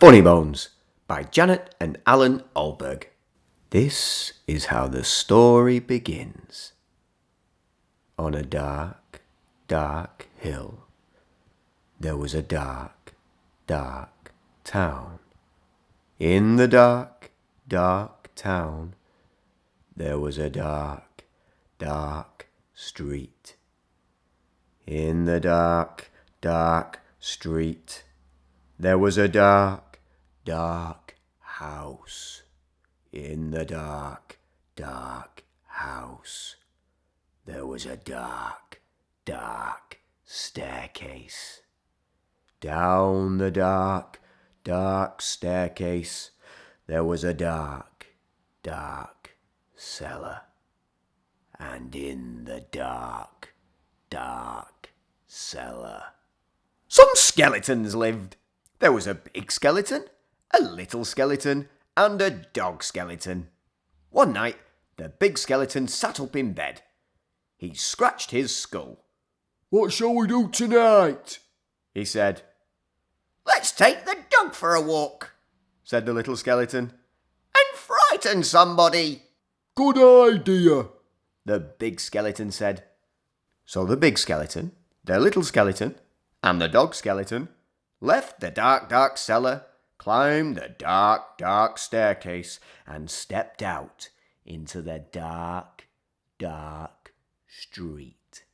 Funnybones by Janet and Alan Ahlberg. This is how the story begins. On a dark, dark hill, there was a dark, dark town. In the dark, dark town, there was a dark, dark street. In the dark, dark street, there was a dark, dark house. In the dark, dark house, there was a dark, dark staircase. Down the dark, dark staircase, there was a dark, dark cellar. And in the dark, dark cellar, some skeletons lived. There was a big skeleton, a little skeleton, and a dog skeleton. One night, the big skeleton sat up in bed. He scratched his skull. "What shall we do tonight?" he said. "Let's take the dog for a walk," said the little skeleton, "and frighten somebody." "Good idea," the big skeleton said. So the big skeleton, the little skeleton, and the dog skeleton left the dark, dark cellar, climbed the dark, dark staircase, and stepped out into the dark, dark street.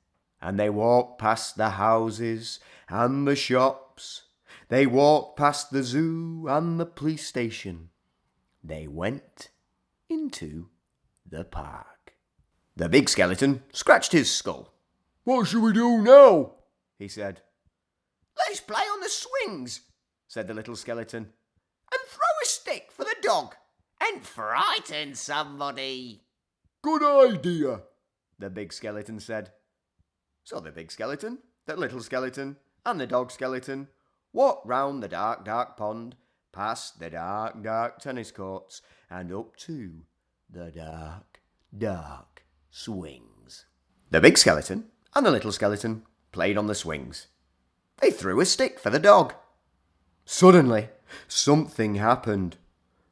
And they walked past the houses and the shops. They walked past the zoo and the police station. They went into the park. The big skeleton scratched his skull. "What shall we do now?" he said. "Let's play on the swings," said the little skeleton, "and throw a stick for the dog and frighten somebody." "Good idea," the big skeleton said. So the big skeleton, the little skeleton, and the dog skeleton walked round the dark, dark pond, past the dark, dark tennis courts, and up to the dark, dark swings. The big skeleton and the little skeleton played on the swings. They threw a stick for the dog. Suddenly, something happened.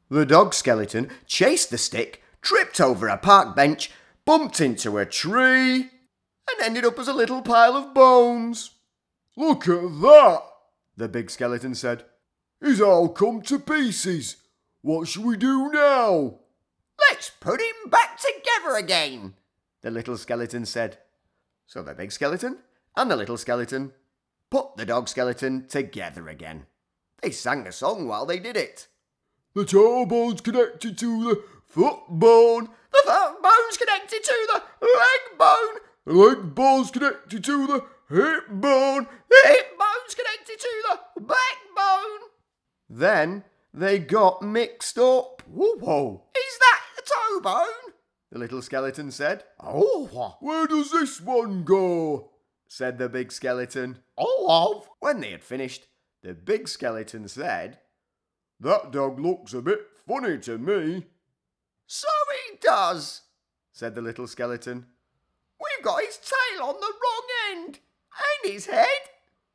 The dog skeleton chased the stick, tripped over a park bench, bumped into a tree, and ended up as a little pile of bones. "Look at that," the big skeleton said. "He's all come to pieces. What shall we do now?" "Let's put him back together again," the little skeleton said. So the big skeleton and the little skeleton put the dog skeleton together again. They sang a song while they did it. "The toe bone's connected to the foot bone. The foot bone's connected to the leg bone. The leg bone's connected to the hip bone. The hip bone's connected to the backbone." Then they got mixed up. Whoa. "Is that the toe bone?" the little skeleton said. "Oh, where does this one go?" said the big skeleton. "Oh." When they had finished, the big skeleton said, "That dog looks a bit funny to me." "So he does," said the little skeleton. "We've got his tail on the wrong end, and his head."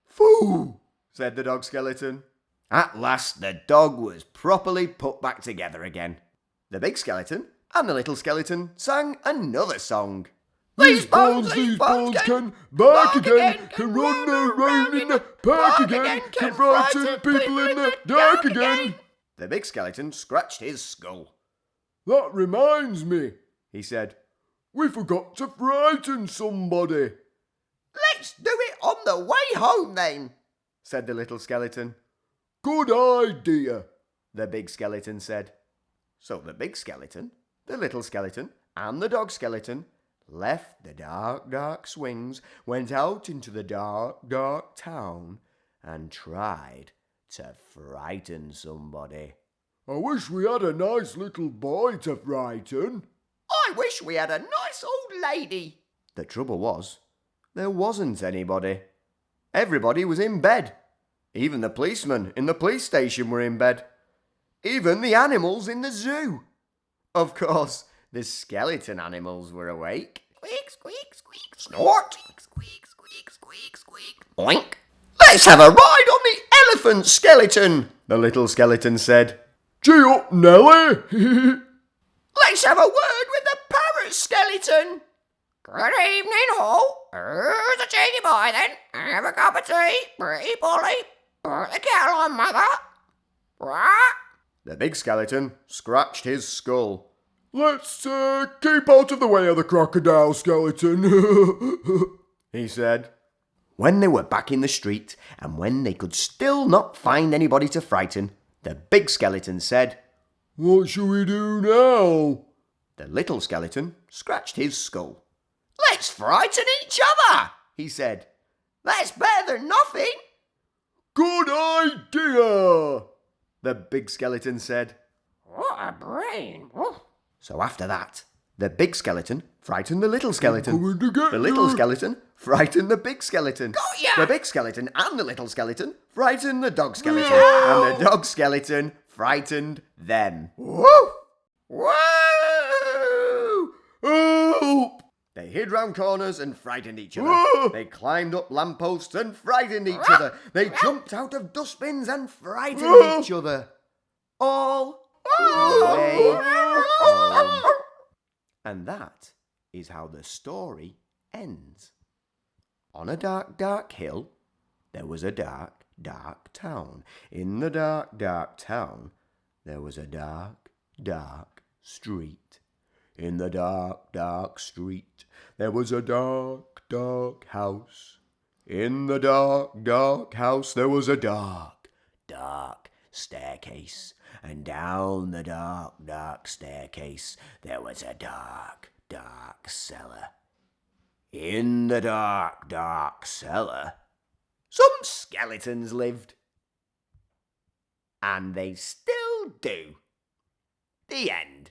"Phoo," said the dog skeleton. At last the dog was properly put back together again. The big skeleton and the little skeleton sang another song. These bones can bark again, can run around in the park again, can frighten people in the dark again. The big skeleton scratched his skull. "That reminds me," he said. "We forgot to frighten somebody." "Let's do it on the way home then," said the little skeleton. "Good idea," the big skeleton said. So the big skeleton, the little skeleton, and the dog skeleton left the dark, dark swings, went out into the dark, dark town, and tried to frighten somebody. "I wish we had a nice little boy to frighten." "I wish we had a nice old lady." The trouble was, there wasn't anybody. Everybody was in bed. Even the policemen in the police station were in bed. Even the animals in the zoo. Of course, the skeleton animals were awake. Squeak, squeak, squeak, snort. Squeak, squeak, squeak, squeak, squeak. Oink. Let's have a ride on the elephant. elephant skeleton, the little skeleton said. Gee up, Nelly. Let's have a word with the parrot skeleton. Good evening, all. Who's a cheeky boy, then? Have a cup of tea, pretty Polly. Put the kettle on, mother. What? The big skeleton scratched his skull. Let's keep out of the way of the crocodile skeleton, he said. When they were back in the street, and when they could still not find anybody to frighten, the big skeleton said, What shall we do now? The little skeleton scratched his skull. Let's frighten each other, he said. That's better than nothing. Good idea, the big skeleton said. What a brain. So after that, the big skeleton frightened the little skeleton. Coming to get The little you. skeleton frightened the big skeleton. Got ya! The big skeleton and the little skeleton frightened the dog skeleton. No! And the dog skeleton frightened them. Woo! Whoa! Help! They hid round corners and frightened each other. Whoa! They climbed up lampposts and frightened each other. They jumped out of dustbins and frightened Whoa! each other. All the way home. And that is how the story ends. On a dark, dark hill, there was a dark, dark town. In the dark, dark town, there was a dark, dark street. In the dark, dark street, there was a dark, dark house. In the dark, dark house, there was a dark, dark staircase. And down the dark, dark staircase, there was a dark, dark cellar. In the dark, dark cellar, some skeletons lived. And they still do. The end.